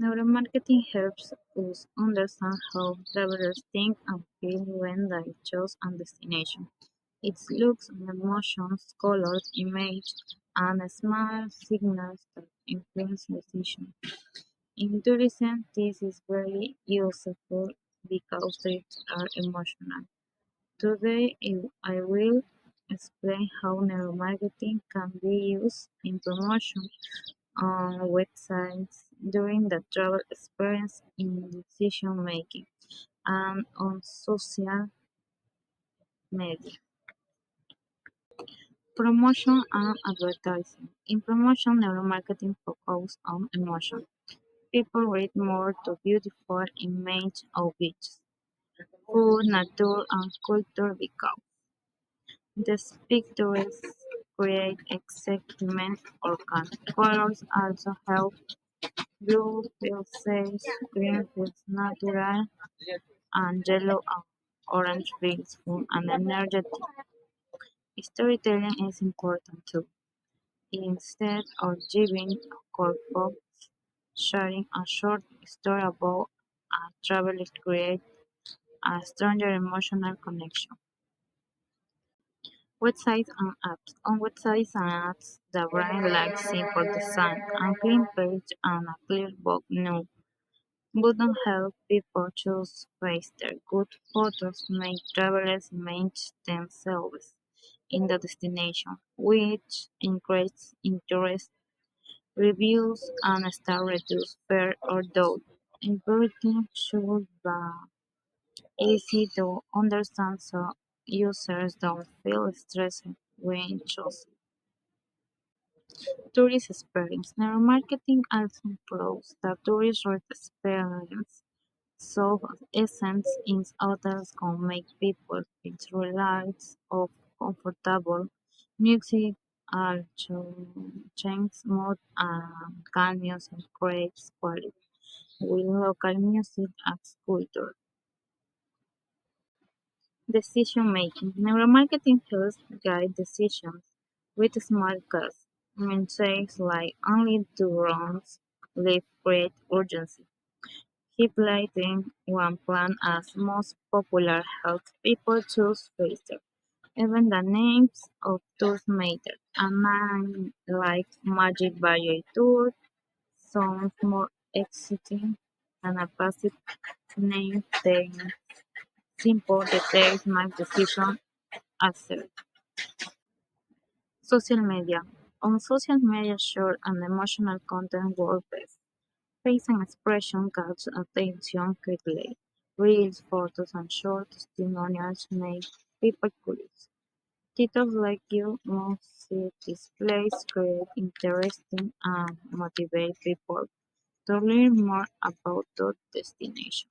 Neuromarketing helps us understand how travelers think and feel when they choose a destination. It looks and emotions, colors, image, and small signals that influence decisions. In tourism, this is very useful because trips are emotional. Today, I will explain how neuromarketing can be used in promotion on websites during the travel experience in decision making and on social media. Promotion and advertising. In promotion, neuromarketing focuses on emotion. People read more to beautiful images of beaches, food, nature, and culture because these pictures create excitement or calm. Colors also help. Blue feels safe, green feels natural, and yellow and orange feels fun and energetic. Storytelling is important too. Instead of giving a corpo, sharing a short story about a travel creates a stronger emotional connection. Websites and apps. On websites and apps, the brand likes simple design, a clean page, and a clear no button help people choose faster. Good photos make travelers imagine themselves in the destination, which increases interest. Reviews and stars reduce fear or doubt. Everything should be easy to understand so users don't feel stressed when choosing. Tourist experience. Neuromarketing also improves the tourist experience. So essence in hotels can make people feel relaxed or comfortable. Music also changes mood and calm music creates quality. With local music as culture. Decision making. Neuromarketing helps guide decisions with smart cues. Mistakes like only two rounds leave create urgency. Highlighting one plan as most popular helps people choose faster. Even the names of tours matter. A name like Magic Valley Tour sounds more exciting than a passive name saying simple details make decision easier. Social media. On social media, short and emotional content work best. Face and expression catch attention quickly. Reels, photos, and short testimonials make people curious. Titles like you must see displays create interesting and motivate people to learn more about the destination.